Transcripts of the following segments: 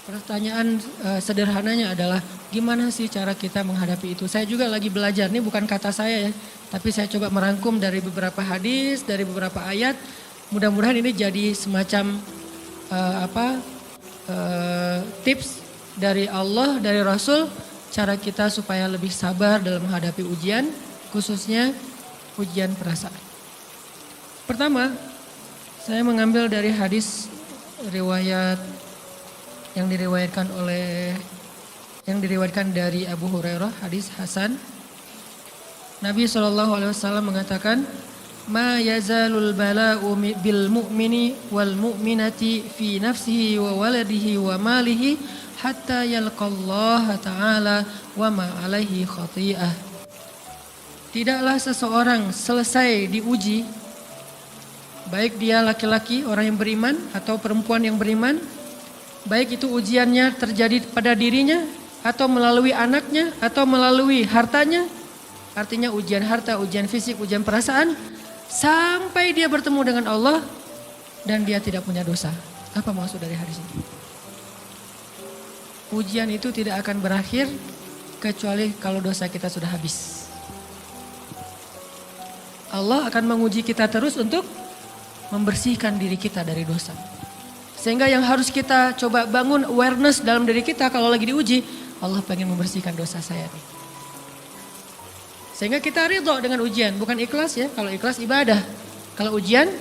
Pertanyaan sederhananya adalah gimana sih cara kita menghadapi itu? Saya juga lagi belajar, ini bukan kata saya ya, tapi saya coba merangkum dari beberapa hadis, dari beberapa ayat. Mudah-mudahan ini jadi semacam tips dari Allah, dari Rasul, cara kita supaya lebih sabar dalam menghadapi ujian, khususnya ujian perasaan. Pertama, saya mengambil dari hadis riwayat yang diriwayatkan dari Abu Hurairah, hadis Hasan. Nabi SAW mengatakan, "Ma yazalul bala'u bil mu'mini wal mu'minati fi nafsihi wa waladihi wa malihi hatta yalqallaha ta'ala wa ma alaihi khati'ah." Tidaklah seseorang selesai diuji, baik dia laki-laki orang yang beriman atau perempuan yang beriman, baik itu ujiannya terjadi pada dirinya atau melalui anaknya atau melalui hartanya, artinya ujian harta, ujian fisik, ujian perasaan, sampai dia bertemu dengan Allah dan dia tidak punya dosa. Apa maksud dari hadis ini? Ujian itu tidak akan berakhir kecuali kalau dosa kita sudah habis. Allah akan menguji kita terus untuk membersihkan diri kita dari dosa. Sehingga yang harus kita coba bangun awareness dalam diri kita kalau lagi diuji, Allah pengen membersihkan dosa saya nih. Sehingga kita ridho dengan ujian, bukan ikhlas ya. Kalau ikhlas ibadah, kalau ujian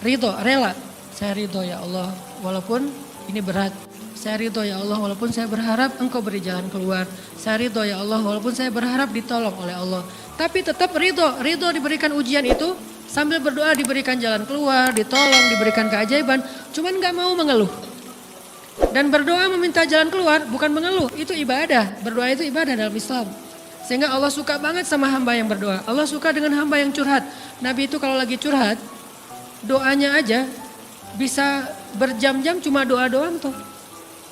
ridho, rela. Saya ridho ya Allah walaupun ini berat. Saya ridho ya Allah walaupun saya berharap Engkau beri jalan keluar. Saya ridho ya Allah walaupun saya berharap ditolong oleh Allah. Tapi tetap ridho diberikan ujian itu. Sambil berdoa diberikan jalan keluar, ditolong, diberikan keajaiban. Cuman gak mau mengeluh. Dan berdoa meminta jalan keluar bukan mengeluh, itu ibadah. Berdoa itu ibadah dalam Islam. Sehingga Allah suka banget sama hamba yang berdoa. Allah suka dengan hamba yang curhat. Nabi itu kalau lagi curhat, doanya aja bisa berjam-jam cuma doa doang tuh.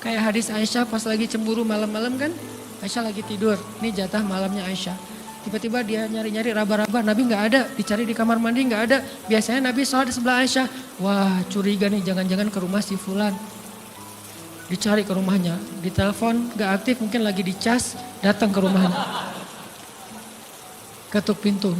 Kayak hadis Aisyah pas lagi cemburu malam-malam kan. Aisyah lagi tidur, ini jatah malamnya Aisyah. Tiba-tiba dia nyari-nyari raba-raba, Nabi gak ada, dicari di kamar mandi gak ada. Biasanya Nabi sholat di sebelah Aisyah. Wah curiga nih, jangan-jangan ke rumah si Fulan. Dicari ke rumahnya, ditelepon gak aktif, mungkin lagi dicas, datang ke rumahnya. Ketuk pintu.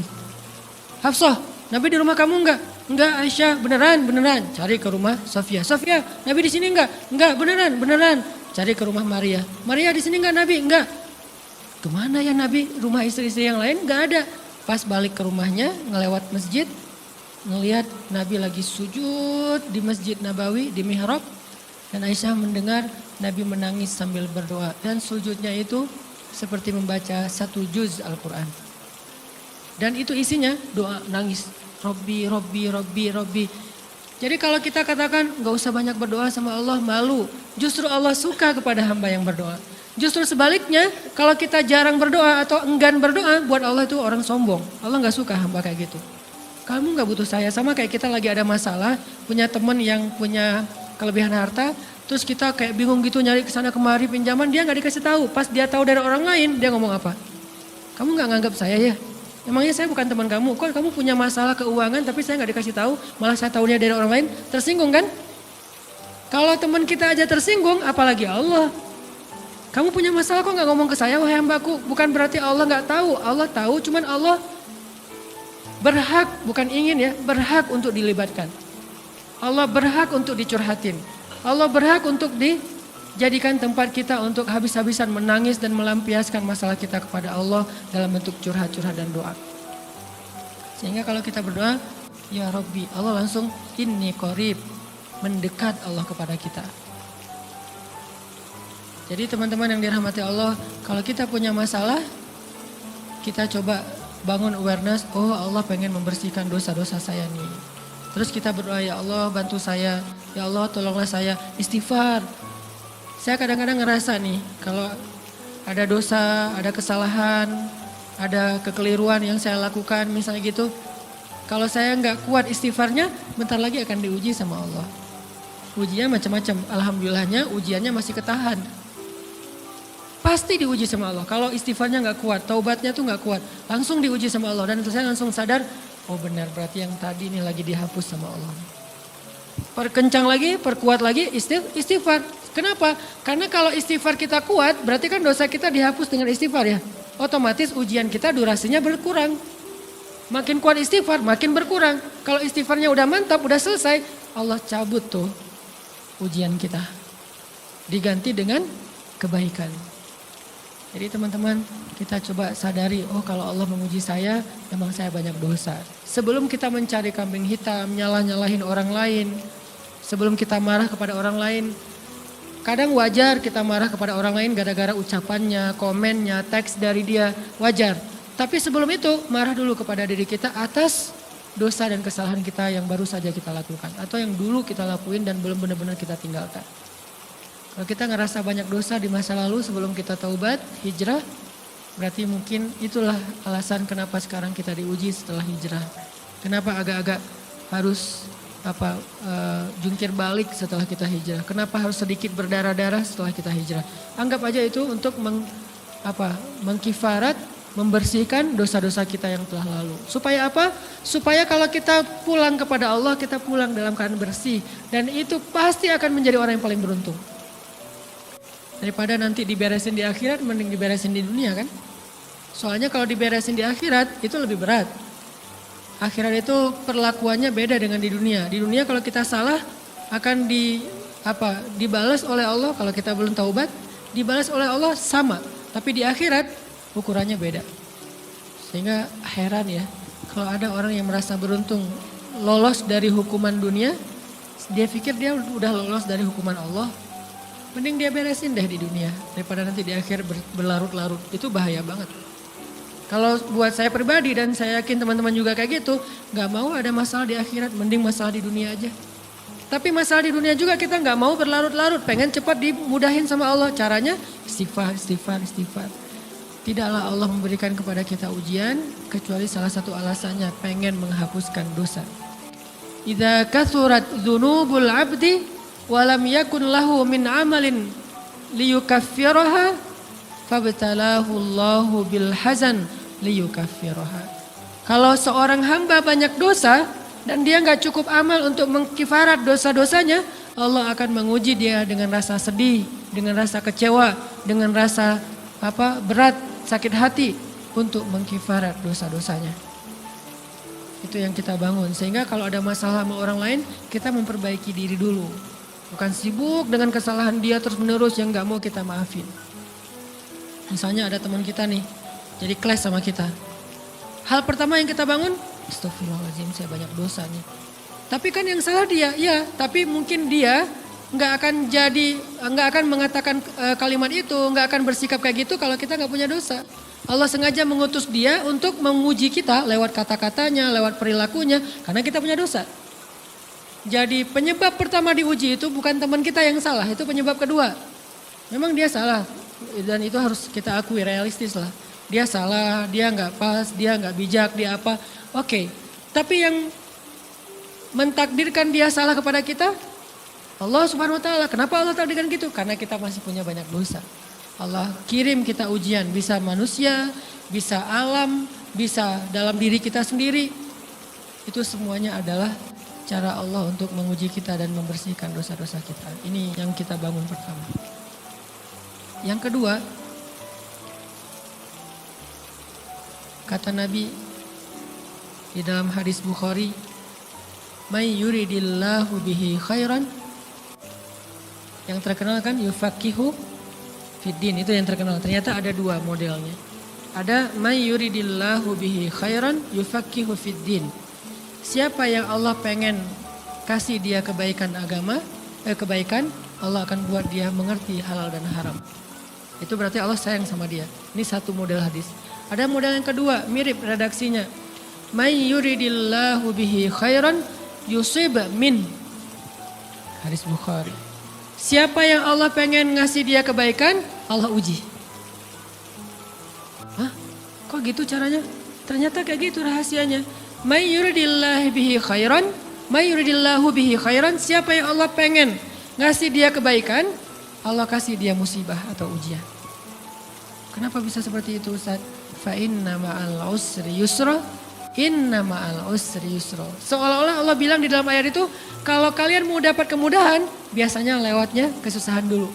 Hafsah, Nabi di rumah kamu enggak? Enggak Aisyah, beneran. Cari ke rumah Sofia. Sofia, Nabi di sini enggak? Enggak, beneran. Cari ke rumah Maria. Maria di sini enggak Nabi? Enggak. Kemana ya Nabi? Rumah istri-istri yang lain gak ada. Pas balik ke rumahnya, ngelewat masjid, ngelihat Nabi lagi sujud di Masjid Nabawi, di mihrab. Dan Aisyah mendengar Nabi menangis sambil berdoa. Dan sujudnya itu seperti membaca 1 juz Al-Quran. Dan itu isinya doa nangis. Robbi. Jadi kalau kita katakan gak usah banyak berdoa sama Allah, malu. Justru Allah suka kepada hamba yang berdoa. Justru sebaliknya, kalau kita jarang berdoa atau enggan berdoa, buat Allah itu orang sombong. Allah gak suka hamba kayak gitu. Kamu gak butuh saya, sama kayak kita lagi ada masalah, punya teman yang punya kelebihan harta, terus kita kayak bingung gitu nyari kesana kemari pinjaman, dia gak dikasih tahu. Pas dia tahu dari orang lain, dia ngomong apa? Kamu gak nganggap saya ya? Emangnya saya bukan teman kamu? Kok kamu punya masalah keuangan tapi saya gak dikasih tahu, malah saya tahunya dari orang lain, tersinggung kan? Kalau teman kita aja tersinggung, apalagi Allah. Kamu punya masalah kok gak ngomong ke saya, wahai hambaku. Bukan berarti Allah gak tahu. Allah tahu, cuman Allah berhak, bukan ingin ya, berhak untuk dilibatkan. Allah berhak untuk dicurhatin. Allah berhak untuk dijadikan tempat kita untuk habis-habisan menangis dan melampiaskan masalah kita kepada Allah dalam bentuk curhat-curhat dan doa. Sehingga kalau kita berdoa, ya Rabbi, Allah langsung inni qarib, mendekat Allah kepada kita. Jadi teman-teman yang dirahmati Allah, kalau kita punya masalah, kita coba bangun awareness, oh Allah pengen membersihkan dosa-dosa saya nih. Terus kita berdoa, ya Allah bantu saya, ya Allah tolonglah saya, istighfar. Saya kadang-kadang ngerasa nih, kalau ada dosa, ada kesalahan, ada kekeliruan yang saya lakukan misalnya gitu. Kalau saya nggak kuat istighfarnya, bentar lagi akan diuji sama Allah. Ujinya macam-macam, alhamdulillahnya ujiannya masih ketahan. Pasti diuji sama Allah. Kalau istighfarnya nggak kuat, taubatnya tuh nggak kuat, langsung diuji sama Allah. Dan saya langsung sadar, oh benar berarti yang tadi ini lagi dihapus sama Allah. Perkencang lagi, perkuat lagi, istighfar. Kenapa? Karena kalau istighfar kita kuat, berarti kan dosa kita dihapus dengan istighfar ya. Otomatis ujian kita durasinya berkurang. Makin kuat istighfar, makin berkurang. Kalau istighfarnya udah mantap, udah selesai, Allah cabut tuh ujian kita. Diganti dengan kebaikan. Jadi teman-teman, kita coba sadari, oh kalau Allah menguji saya, memang saya banyak dosa. Sebelum kita mencari kambing hitam, nyalah-nyalahin orang lain, sebelum kita marah kepada orang lain, kadang wajar kita marah kepada orang lain gara-gara ucapannya, komennya, teks dari dia, wajar. Tapi sebelum itu marah dulu kepada diri kita atas dosa dan kesalahan kita yang baru saja kita lakukan. Atau yang dulu kita lakuin dan belum benar-benar kita tinggalkan. Kalau kita ngerasa banyak dosa di masa lalu sebelum kita taubat, hijrah, berarti mungkin itulah alasan kenapa sekarang kita diuji setelah hijrah. Kenapa agak-agak harus jungkir balik setelah kita hijrah. Kenapa harus sedikit berdarah-darah setelah kita hijrah. Anggap aja itu untuk mengkifarat, membersihkan dosa-dosa kita yang telah lalu. Supaya apa? Supaya kalau kita pulang kepada Allah, kita pulang dalam keadaan bersih. Dan itu pasti akan menjadi orang yang paling beruntung. Daripada nanti diberesin di akhirat, mending diberesin di dunia kan. Soalnya kalau diberesin di akhirat, itu lebih berat. Akhirat itu perlakuannya beda dengan di dunia. Di dunia kalau kita salah akan dibalas oleh Allah. Kalau kita belum taubat, dibalas oleh Allah sama. Tapi di akhirat ukurannya beda. Sehingga heran ya, kalau ada orang yang merasa beruntung lolos dari hukuman dunia, dia pikir dia udah lolos dari hukuman Allah. Mending dia beresin deh di dunia daripada nanti di akhir berlarut-larut. Itu bahaya banget. Kalau buat saya pribadi dan saya yakin teman-teman juga kayak gitu, gak mau ada masalah di akhirat, mending masalah di dunia aja. Tapi masalah di dunia juga kita gak mau berlarut-larut, pengen cepat dimudahin sama Allah. Caranya istighfar. Tidaklah Allah memberikan kepada kita ujian, kecuali salah satu alasannya pengen menghapuskan dosa. Idza kathurat dzunubul abdi walam yakun lahu min amalin liyukaffiraha fabtalahu Allahu bil hazan liyukaffiraha. Kalau seorang hamba banyak dosa dan dia nggak cukup amal untuk mengkifarat dosa-dosanya, Allah akan menguji dia dengan rasa sedih, dengan rasa kecewa, dengan rasa berat, sakit hati untuk mengkifarat dosa-dosanya. Itu yang kita bangun. Sehingga kalau ada masalah sama orang lain, kita memperbaiki diri dulu. Bukan sibuk dengan kesalahan dia terus menerus yang nggak mau kita maafin. Misalnya ada teman kita nih, jadi clash sama kita. Hal pertama yang kita bangun, astagfirullahaladzim saya banyak dosa nih. Tapi kan yang salah dia, ya. Tapi mungkin dia nggak akan mengatakan kalimat itu, nggak akan bersikap kayak gitu kalau kita nggak punya dosa. Allah sengaja mengutus dia untuk menguji kita lewat kata-katanya, lewat perilakunya, karena kita punya dosa. Jadi penyebab pertama diuji itu bukan teman kita yang salah, itu penyebab kedua. Memang dia salah. Dan itu harus kita akui, realistis lah. Dia salah, dia nggak pas, dia nggak bijak, dia apa. Oke, tapi yang mentakdirkan dia salah kepada kita, Allah Subhanahu Wa Taala. Kenapa Allah takdirkan gitu? Karena kita masih punya banyak dosa. Allah kirim kita ujian, bisa manusia, bisa alam, bisa dalam diri kita sendiri. Itu semuanya adalah cara Allah untuk menguji kita dan membersihkan dosa-dosa kita. Ini yang kita bangun pertama. Yang kedua, kata Nabi di dalam hadis Bukhari, "May yuridillahu bihi khairan." Yang terkenal kan yufaqihu fiddin, itu yang terkenal. Ternyata ada dua modelnya. Ada may yuridillahu bihi khairan yufaqihu fiddin. Siapa yang Allah pengen kasih dia kebaikan kebaikan, Allah akan buat dia mengerti halal dan haram. Itu berarti Allah sayang sama dia. Ini satu model hadis. Ada model yang kedua, mirip redaksinya. May yuridillahu bihi khairan yusib min. Hadis Bukhari. Siapa yang Allah pengen ngasih dia kebaikan, Allah uji. Hah? Kok gitu caranya? Ternyata kayak gitu rahasianya. May yuridillahu bihi khairan, may yuridillahu bihi khairan. Siapa yang Allah pengen ngasih dia kebaikan, Allah kasih dia musibah atau ujian. Kenapa bisa seperti itu Ustaz? Fa inna ma'al usri yusra, inna ma'al usri yusra. Seolah-olah Allah bilang di dalam ayat itu, kalau kalian mau dapat kemudahan, biasanya lewatnya kesusahan dulu.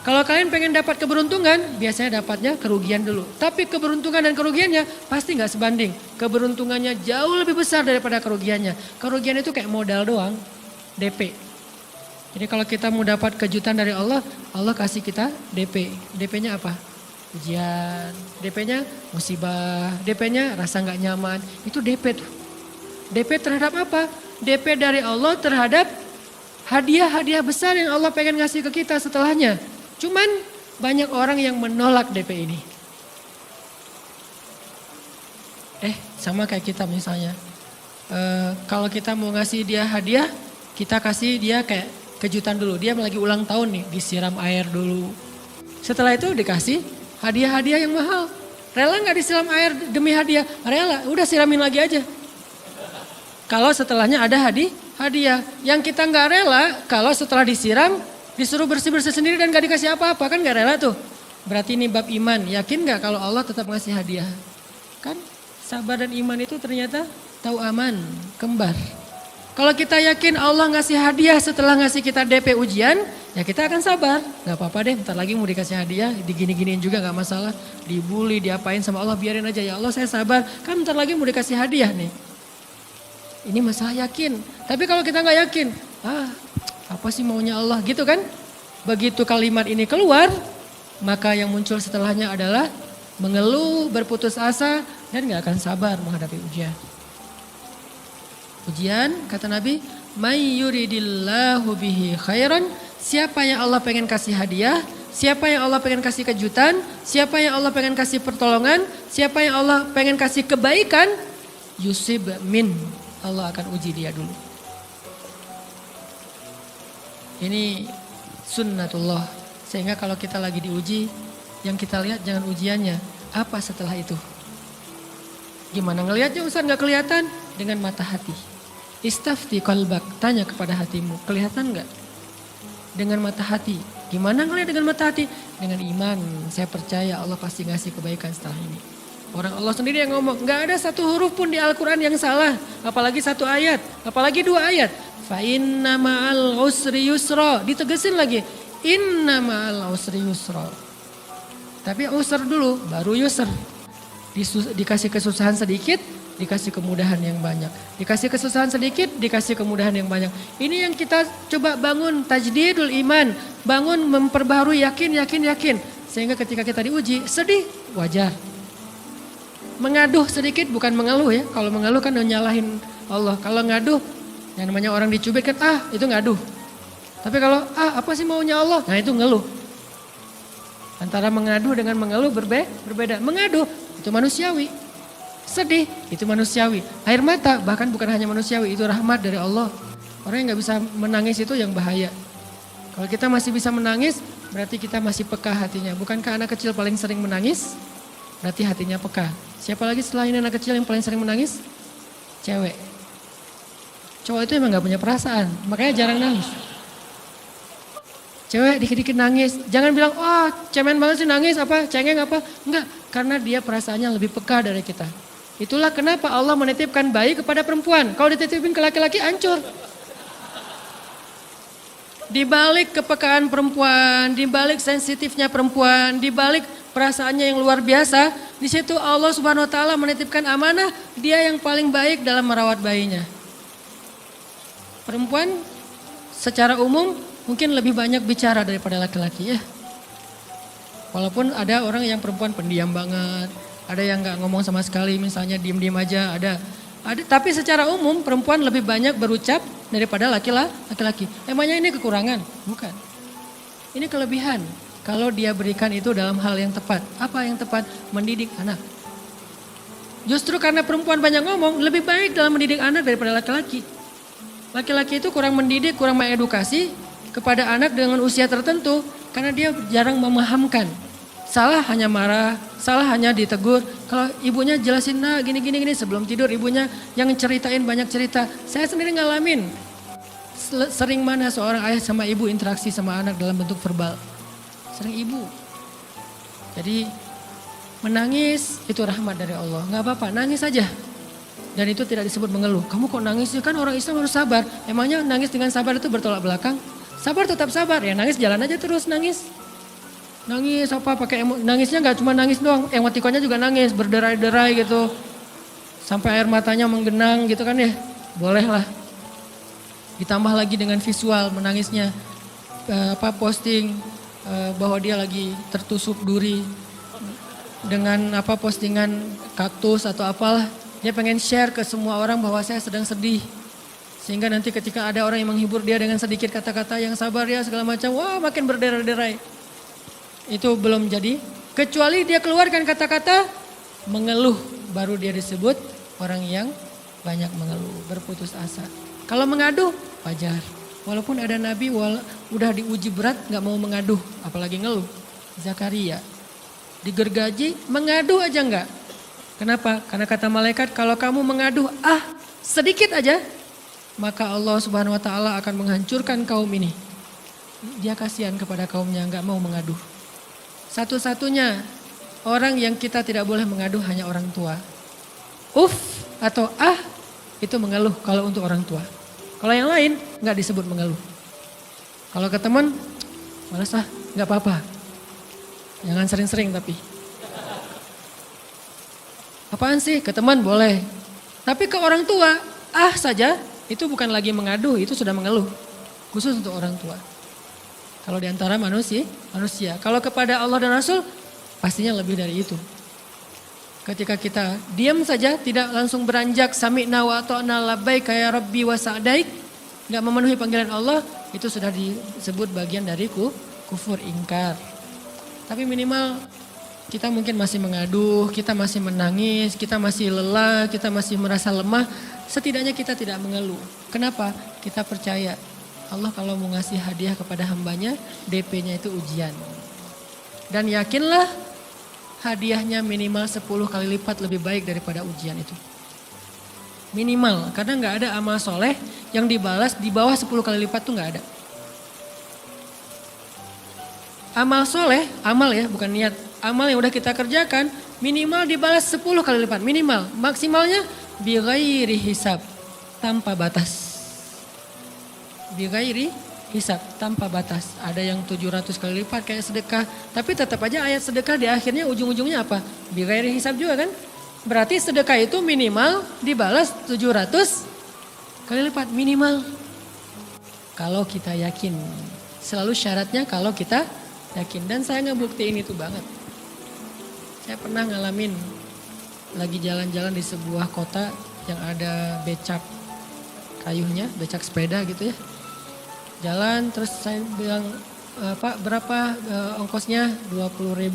Kalau kalian pengen dapat keberuntungan, biasanya dapatnya kerugian dulu. Tapi keberuntungan dan kerugiannya pasti nggak sebanding. Keberuntungannya jauh lebih besar daripada kerugiannya. Kerugian itu kayak modal doang, DP. Jadi kalau kita mau dapat kejutan dari Allah, Allah kasih kita DP. DP-nya apa? Ujian. DP-nya musibah. DP-nya rasa nggak nyaman. Itu DP tuh. DP terhadap apa? DP dari Allah terhadap hadiah-hadiah besar yang Allah pengen ngasih ke kita setelahnya. Cuman banyak orang yang menolak DP ini. Sama kayak kita misalnya. Kalau kita mau ngasih dia hadiah, kita kasih dia kayak kejutan dulu. Dia lagi ulang tahun nih, disiram air dulu. Setelah itu dikasih hadiah-hadiah yang mahal. Rela gak disiram air demi hadiah? Rela, udah siramin lagi aja. Kalau setelahnya ada hadiah. Yang kita gak rela, kalau setelah disiram, disuruh bersih-bersih sendiri dan gak dikasih apa-apa, kan gak rela tuh. Berarti ini bab iman, yakin gak kalau Allah tetap ngasih hadiah? Kan sabar dan iman itu ternyata tahu aman, kembar. Kalau kita yakin Allah ngasih hadiah setelah ngasih kita DP ujian, ya kita akan sabar. Gak apa-apa deh, bentar lagi mau dikasih hadiah, digini-giniin juga gak masalah. Dibully, diapain sama Allah, biarin aja. Ya Allah saya sabar, kan bentar lagi mau dikasih hadiah nih. Ini masalah yakin. Tapi kalau kita gak yakin, apa sih maunya Allah gitu kan? Begitu kalimat ini keluar, maka yang muncul setelahnya adalah mengeluh, berputus asa, dan gak akan sabar menghadapi ujian. Ujian, kata Nabi, may yuridillahu bihi khairan, siapa yang Allah pengen kasih hadiah, siapa yang Allah pengen kasih kejutan, siapa yang Allah pengen kasih pertolongan, siapa yang Allah pengen kasih kebaikan, yusib min, Allah akan uji dia dulu. Ini sunnatullah. Sehingga kalau kita lagi diuji, yang kita lihat jangan ujiannya. Apa setelah itu? Gimana ngelihatnya Ustaz gak kelihatan? Dengan mata hati. Istafti qalbak, tanya kepada hatimu. Kelihatan gak? Dengan mata hati. Gimana ngelihat dengan mata hati? Dengan iman. Saya percaya Allah pasti ngasih kebaikan setelah ini. Orang Allah sendiri yang ngomong. Gak ada satu huruf pun di Al-Quran yang salah. Apalagi satu ayat. Apalagi dua ayat. Fa inna ma'al usri yusra. Ditegesin lagi. Inna ma'al usri yusra. Tapi usr dulu, baru yusr. Dikasih kesusahan sedikit, dikasih kemudahan yang banyak. Dikasih kesusahan sedikit, dikasih kemudahan yang banyak. Ini yang kita coba bangun tajdidul iman. Bangun memperbarui yakin. Sehingga ketika kita diuji, sedih, wajar. Mengaduh sedikit, bukan mengeluh ya. Kalau mengeluh kan nyalahin Allah. Kalau ngaduh, yang namanya orang dicubit kan, itu ngaduh. Tapi kalau, apa sih maunya Allah? Nah itu ngeluh. Antara mengaduh dengan mengeluh berbeda. Mengaduh, itu manusiawi. Sedih, itu manusiawi. Air mata, bahkan bukan hanya manusiawi, itu rahmat dari Allah. Orang yang gak bisa menangis itu yang bahaya. Kalau kita masih bisa menangis, berarti kita masih peka hatinya. Bukankah anak kecil paling sering menangis? Berarti hatinya peka. Siapa lagi selain anak kecil yang paling sering menangis? Cewek. Cowok itu emang gak punya perasaan, makanya jarang nangis. Cewek dikit-dikit nangis, jangan bilang, cemen banget sih nangis, cengeng apa. Enggak, karena dia perasaannya lebih peka dari kita. Itulah kenapa Allah menitipkan bayi kepada perempuan. Kalau dititipin ke laki-laki hancur. Di balik kepekaan perempuan, di balik sensitifnya perempuan, di balik perasaannya yang luar biasa, di situ Allah Subhanahu wa taala menitipkan amanah, dia yang paling baik dalam merawat bayinya. Perempuan secara umum mungkin lebih banyak bicara daripada laki-laki ya. Walaupun ada orang yang perempuan pendiam banget, ada yang gak ngomong sama sekali, misalnya diem-diem aja, ada. Tapi secara umum perempuan lebih banyak berucap daripada laki-laki. Emangnya ini kekurangan? Bukan. Ini kelebihan. Kalau dia berikan itu dalam hal yang tepat. Apa yang tepat? Mendidik anak. Justru karena perempuan banyak ngomong, lebih baik dalam mendidik anak daripada laki-laki. Laki-laki itu kurang mendidik, kurang mengedukasi kepada anak dengan usia tertentu karena dia jarang memahamkan. Salah hanya marah, salah hanya ditegur. Kalau ibunya jelasin, gini sebelum tidur ibunya yang ceritain banyak cerita. Saya sendiri ngalamin. Sering mana seorang ayah sama ibu interaksi sama anak dalam bentuk verbal. Sering ibu. Jadi menangis itu rahmat dari Allah. Gak apa-apa, nangis aja. Dan itu tidak disebut mengeluh. Kamu kok nangis sih? Kan orang Islam harus sabar. Emangnya nangis dengan sabar itu bertolak belakang? Sabar tetap sabar, ya nangis jalan aja terus nangis. Nangis apa pakai nangisnya nggak cuma nangis doang, emotikonnya juga nangis, berderai-derai gitu. Sampai air matanya menggenang gitu kan ya, boleh lah. Ditambah lagi dengan visual menangisnya, posting bahwa dia lagi tertusuk duri dengan postingan kaktus atau apalah. Dia pengen share ke semua orang bahwa saya sedang sedih. Sehingga nanti ketika ada orang yang menghibur dia dengan sedikit kata-kata yang sabar ya segala macam, wah makin berderai-derai. Itu belum jadi, kecuali dia keluarkan kata-kata mengeluh, baru dia disebut orang yang banyak mengeluh, berputus asa. Kalau mengadu, wajar. Walaupun ada nabi udah diuji berat gak mau mengaduh, apalagi ngeluh. Zakaria, digergaji, mengadu aja enggak. Kenapa? Karena kata malaikat, kalau kamu mengadu sedikit aja, maka Allah Subhanahu wa taala akan menghancurkan kaum ini. Dia kasihan kepada kaumnya, enggak mau mengaduh. Satu-satunya orang yang kita tidak boleh mengadu hanya orang tua. Atau itu mengeluh kalau untuk orang tua. Kalau yang lain enggak disebut mengeluh. Kalau ke teman, malas enggak apa-apa. Jangan sering-sering tapi. Apaan sih? Ke teman boleh. Tapi ke orang tua, saja itu bukan lagi mengadu, itu sudah mengeluh. Khusus untuk orang tua. Kalau di antara manusia. Kalau kepada Allah dan Rasul, pastinya lebih dari itu. Ketika kita diam saja, tidak langsung beranjak sami'na wa ata'na labbaik ya rabbi wa sa'daik, enggak memenuhi panggilan Allah, itu sudah disebut bagian dari kufur ingkar. Tapi minimal kita mungkin masih mengaduh, kita masih menangis, kita masih lelah, kita masih merasa lemah, setidaknya kita tidak mengeluh. Kenapa? Kita percaya Allah kalau mau ngasih hadiah kepada hambanya, DP-nya itu ujian. Dan yakinlah hadiahnya minimal 10 kali lipat lebih baik daripada ujian itu. Minimal, karena nggak ada amal soleh yang dibalas di bawah 10 kali lipat tuh nggak ada. Amal soleh, amal ya bukan niat. Amal yang udah kita kerjakan minimal dibalas 10 kali lipat. Minimal, maksimalnya bighairi hisab, tanpa batas. Bighairi hisab, tanpa batas. Ada yang 700 kali lipat kayak sedekah. Tapi tetap aja ayat sedekah di akhirnya ujung-ujungnya apa? Bighairi hisab juga kan? Berarti sedekah itu minimal dibalas 700 kali lipat minimal. Kalau kita yakin. Selalu syaratnya kalau kita yakin. Dan saya ngebuktiin itu banget. Saya pernah ngalamin lagi jalan-jalan di sebuah kota yang ada becak kayunya, becak sepeda gitu ya. Jalan terus saya bilang, Pak berapa ongkosnya? 20.000.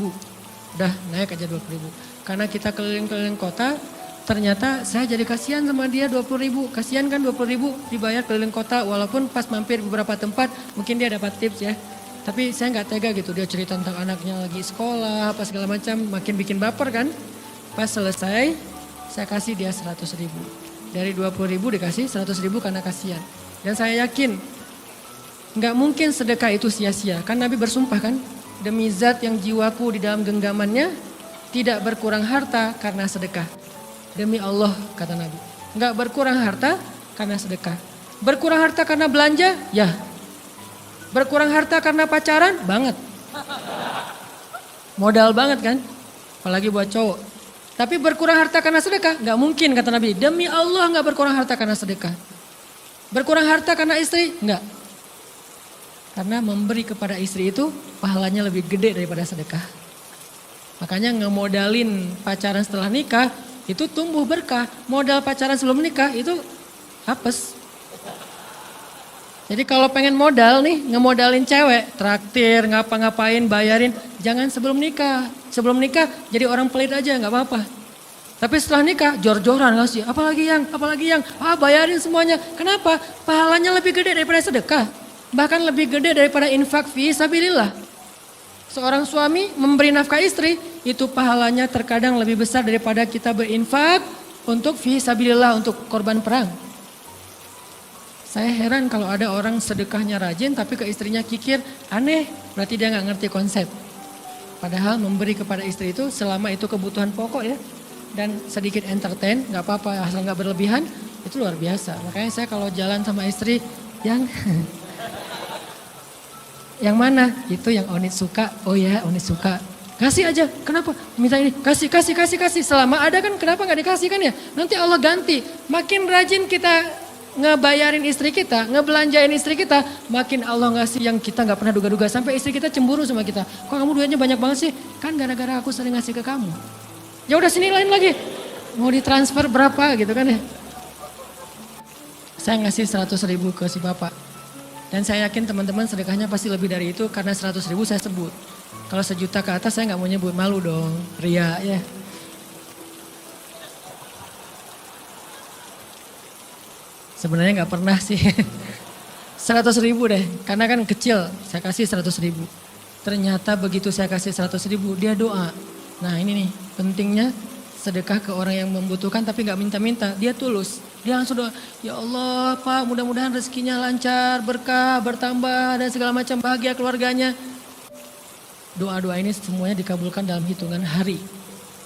Udah naik aja 20.000. Karena kita keliling-keliling kota, ternyata saya jadi kasihan sama dia 20.000. Kasihan kan 20.000 dibayar keliling kota walaupun pas mampir beberapa tempat mungkin dia dapat tips ya. Tapi saya nggak tega gitu, dia cerita tentang anaknya lagi sekolah apa segala macam, makin bikin baper kan. Pas selesai saya kasih dia 100.000. Dari 20.000 dikasih 100.000 karena kasihan. Dan saya yakin nggak mungkin sedekah itu sia-sia. Kan Nabi bersumpah kan, demi zat yang jiwaku di dalam genggamannya tidak berkurang harta karena sedekah. Demi Allah kata Nabi, nggak berkurang harta karena sedekah. Berkurang harta karena belanja? Ya. Berkurang harta karena pacaran? Banget. Modal banget kan? Apalagi buat cowok. Tapi berkurang harta karena sedekah? Nggak mungkin kata Nabi. Demi Allah nggak berkurang harta karena sedekah. Berkurang harta karena istri? Nggak. Karena memberi kepada istri itu pahalanya lebih gede daripada sedekah. Makanya ngemodalin pacaran setelah nikah itu tumbuh berkah. Modal pacaran sebelum nikah itu hapes. Jadi kalau pengen modal nih, ngemodalin cewek, traktir, ngapa-ngapain, bayarin, jangan sebelum nikah. Sebelum nikah jadi orang pelit aja, nggak apa-apa. Tapi setelah nikah, jor-joran ngasih, apalagi yang, bayarin semuanya. Kenapa? Pahalanya lebih gede daripada sedekah. Bahkan lebih gede daripada infak fi sabilillah. Seorang suami memberi nafkah istri, itu pahalanya terkadang lebih besar daripada kita berinfak untuk fi sabilillah, untuk korban perang. Saya heran kalau ada orang sedekahnya rajin tapi ke istrinya kikir, aneh, berarti dia nggak ngerti konsep. Padahal memberi kepada istri itu selama itu kebutuhan pokok ya, dan sedikit entertain, nggak apa-apa asal nggak berlebihan, itu luar biasa. Makanya saya kalau jalan sama istri yang Yang mana? Itu yang Onit suka. Oh ya, Onit suka. Kasih aja. Kenapa? Minta ini. Kasih. Selama ada kan kenapa nggak dikasih kan ya? Nanti Allah ganti. Makin rajin kita ngebayarin istri kita, ngebelanjain istri kita, makin Allah ngasih yang kita nggak pernah duga-duga. Sampai istri kita cemburu sama kita. Kok kamu duitnya banyak banget sih? Kan gara-gara aku sering ngasih ke kamu. Ya udah sini lain lagi. Mau ditransfer berapa gitu kan ya? Saya ngasih 100.000 ke si bapak. Dan saya yakin teman-teman sedekahnya pasti lebih dari itu karena 100.000 saya sebut. Kalau 1 juta ke atas saya nggak mau nyebut, malu dong, ria ya. Sebenarnya nggak pernah sih. 100.000 deh, karena kan kecil, saya kasih 100.000. Ternyata begitu saya kasih 100.000, dia doa. Nah ini nih, pentingnya sedekah ke orang yang membutuhkan tapi nggak minta-minta, dia tulus. Dia langsung doa, ya Allah Pak mudah-mudahan rezekinya lancar, berkah, bertambah dan segala macam bahagia keluarganya. Doa-doa ini semuanya dikabulkan dalam hitungan hari.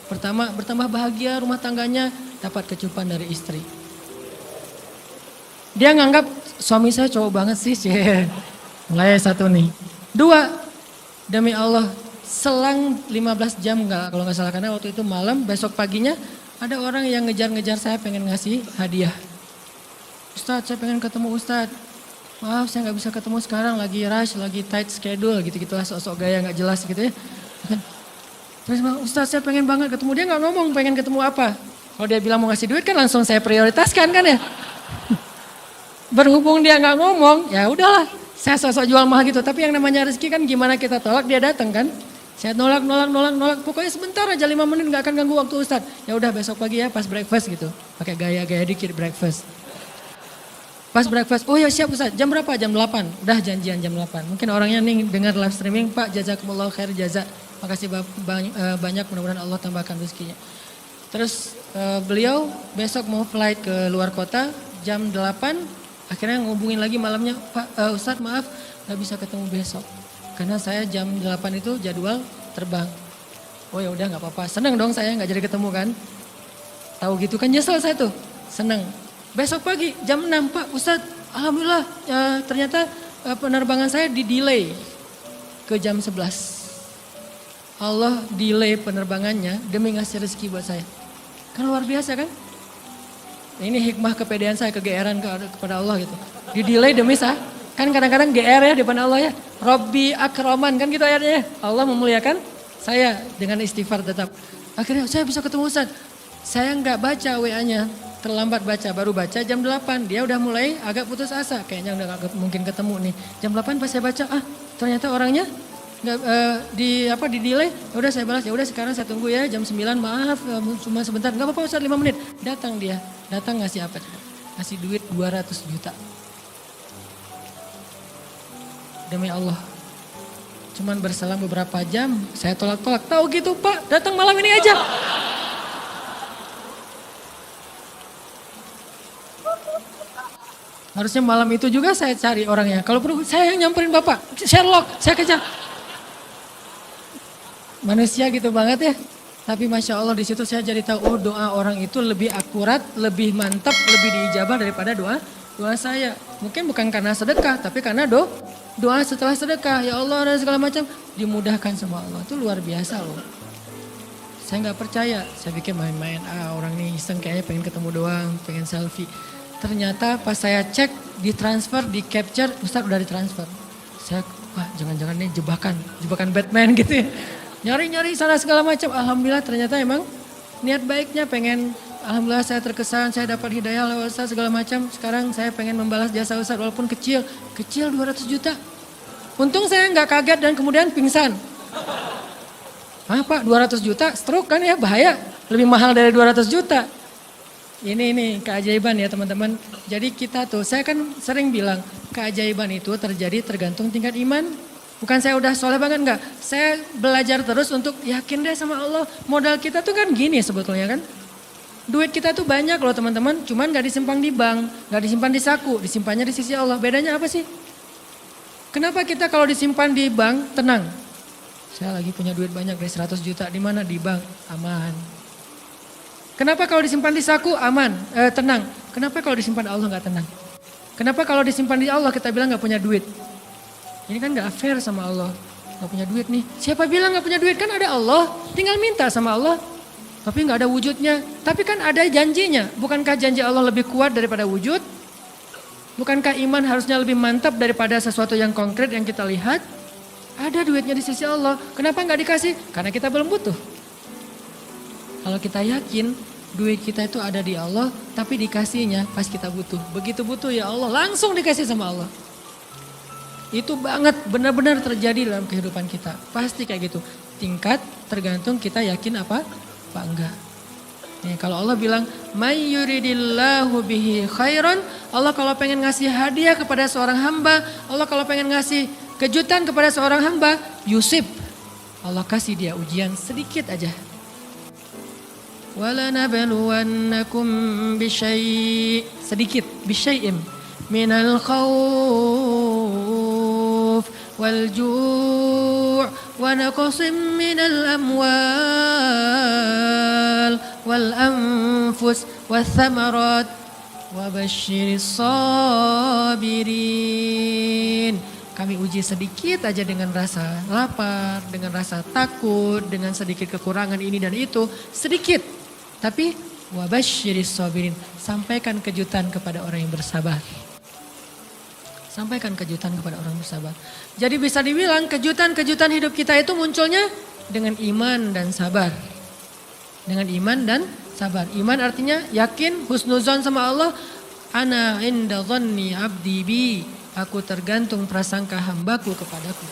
Pertama, bertambah bahagia rumah tangganya, dapat kecupan dari istri. Dia nganggap suami saya cowok banget sih. Mulai 1 nih. 2, demi Allah selang 15 jam kalau nggak salah karena waktu itu malam, besok paginya ada orang yang ngejar-ngejar saya pengen ngasih hadiah. Ustadz saya pengen ketemu Ustadz. Maaf saya nggak bisa ketemu sekarang, lagi rush, lagi tight schedule gitu-gitulah, sok-sok gaya nggak jelas gitu ya. Terus Ustadz saya pengen banget ketemu, dia nggak ngomong pengen ketemu apa. Kalau dia bilang mau ngasih duit kan langsung saya prioritaskan kan ya. Berhubung dia nggak ngomong, ya udahlah saya sok-sok jual mahal gitu. Tapi yang namanya rezeki kan gimana kita tolak dia datang kan. Saya nolak. Pokoknya sebentar aja 5 menit nggak akan ganggu waktu Ustadz. Ya udah besok pagi ya pas breakfast gitu. Pakai gaya-gaya dikit breakfast. Pas breakfast, oh ya siap Ustaz, jam berapa? Jam 8, udah janjian jam 8. Mungkin orangnya nih dengar live streaming, Pak jazakumullah khair jaza. Makasih banyak, mudah-mudahan Allah tambahkan rezekinya. Terus beliau besok mau flight ke luar kota, jam 8, akhirnya ngubungin lagi malamnya, Pak Ustaz maaf gak bisa ketemu besok. Karena saya jam 8 itu jadwal terbang. Oh ya udah gak apa-apa, seneng dong saya gak jadi ketemu kan. Tahu gitu kan nyesel saya tuh, seneng. Besok pagi jam 6, Pak Ustadz, alhamdulillah ternyata penerbangan saya di-delay ke jam 11. Allah delay penerbangannya demi ngasih rezeki buat saya. Kan luar biasa kan? Ini hikmah kepedean saya, kegeeran kepada Allah gitu. Di-delay demi saya. Kan kadang-kadang GR ya di depan Allah ya. Robbi akroman kan gitu ayatnya. Allah memuliakan saya dengan istighfar tetap. Akhirnya saya bisa ketemu Ustadz. Saya nggak baca WA-nya. Terlambat baca, baru baca jam 8. Dia udah mulai agak putus asa. Kayaknya udah gak mungkin ketemu nih. Jam 8 pas saya baca, ternyata orangnya nggak di delay. Ya udah saya balas, ya udah sekarang saya tunggu ya jam 9. Maaf, cuma sebentar. Enggak apa-apa Ustaz 5 menit. Datang dia. Datang ngasih apa? Ngasih duit 200 juta. Demi Allah. Cuman berselang beberapa jam, saya tolak-tolak. Tahu gitu Pak, datang malam ini aja. Harusnya malam itu juga saya cari orangnya. Kalau perlu saya yang nyamperin Bapak. Sherlock, saya kejar. Manusia gitu banget ya. Tapi Masya Allah di situ saya jadi tahu, oh doa orang itu lebih akurat, lebih mantap, lebih diijabah daripada doa saya. Mungkin bukan karena sedekah, tapi karena doa setelah sedekah. Ya Allah dan segala macam dimudahkan sama Allah. Itu luar biasa loh. Saya nggak percaya, saya pikir main-main. Orang ini iseng kayaknya pengen ketemu doang, pengen selfie. Ternyata pas saya cek, ditransfer, di capture, Ustadz udah ditransfer. Saya, wah jangan-jangan ini jebakan Batman gitu ya. Nyari-nyari sana segala macam. Alhamdulillah ternyata emang niat baiknya pengen, alhamdulillah saya terkesan, saya dapat hidayah lewat Ustadz segala macam. Sekarang saya pengen membalas jasa Ustadz walaupun kecil 200 juta. Untung saya nggak kaget dan kemudian pingsan. Pak 200 juta, stroke kan ya bahaya. Lebih mahal dari 200 juta. Ini keajaiban ya teman-teman. Jadi kita tuh, saya kan sering bilang keajaiban itu terjadi tergantung tingkat iman. Bukan saya udah soleh banget enggak. Saya belajar terus untuk yakin deh sama Allah. Modal kita tuh kan gini sebetulnya kan. Duit kita tuh banyak loh teman-teman. Cuman gak disimpan di bank, gak disimpan di saku. Disimpannya di sisi Allah. Bedanya apa sih? Kenapa kita kalau disimpan di bank tenang? Saya lagi punya duit banyak dari 100 juta. Di mana? Di bank. Aman. Kenapa kalau disimpan di saku aman, tenang? Kenapa kalau disimpan Allah nggak tenang? Kenapa kalau disimpan di Allah kita bilang nggak punya duit? Ini kan gak fair sama Allah. Gak punya duit nih. Siapa bilang gak punya duit? Kan ada Allah. Tinggal minta sama Allah. Tapi gak ada wujudnya. Tapi kan ada janjinya. Bukankah janji Allah lebih kuat daripada wujud? Bukankah iman harusnya lebih mantap daripada sesuatu yang konkret yang kita lihat? Ada duitnya di sisi Allah. Kenapa gak dikasih? Karena kita belum butuh. Kalau kita yakin duit kita itu ada di Allah, tapi dikasihnya pas kita butuh. Begitu butuh ya Allah, langsung dikasih sama Allah. Itu banget benar-benar terjadi dalam kehidupan kita. Pasti kayak gitu. Tingkat tergantung kita yakin apa enggak. Nih, kalau Allah bilang, "May yuridillahu bihi khairan", Allah kalau pengen ngasih hadiah kepada seorang hamba, Allah kalau pengen ngasih kejutan kepada seorang hamba, yusib. Allah kasih dia ujian sedikit aja. وَلَنَبْلُوَنَّكُمْ بِشَيْءٍ sedikit bisyai'im minal khawf wal ju' wa naqsim minal amwal wal anfus wath thamarat wa basyiris sabirin. Kami uji sedikit aja dengan rasa lapar, dengan rasa takut, dengan sedikit kekurangan ini dan itu, sedikit. Tapi wabasyiris sabirin, sampaikan kejutan kepada orang yang bersabar. Sampaikan kejutan kepada orang bersabar. Jadi bisa dibilang kejutan-kejutan hidup kita itu munculnya dengan iman dan sabar. Dengan iman dan sabar. Iman artinya yakin, husnuzon sama Allah. Ana inda dhanni abdi bi. Aku tergantung prasangka hambaku kepadaku.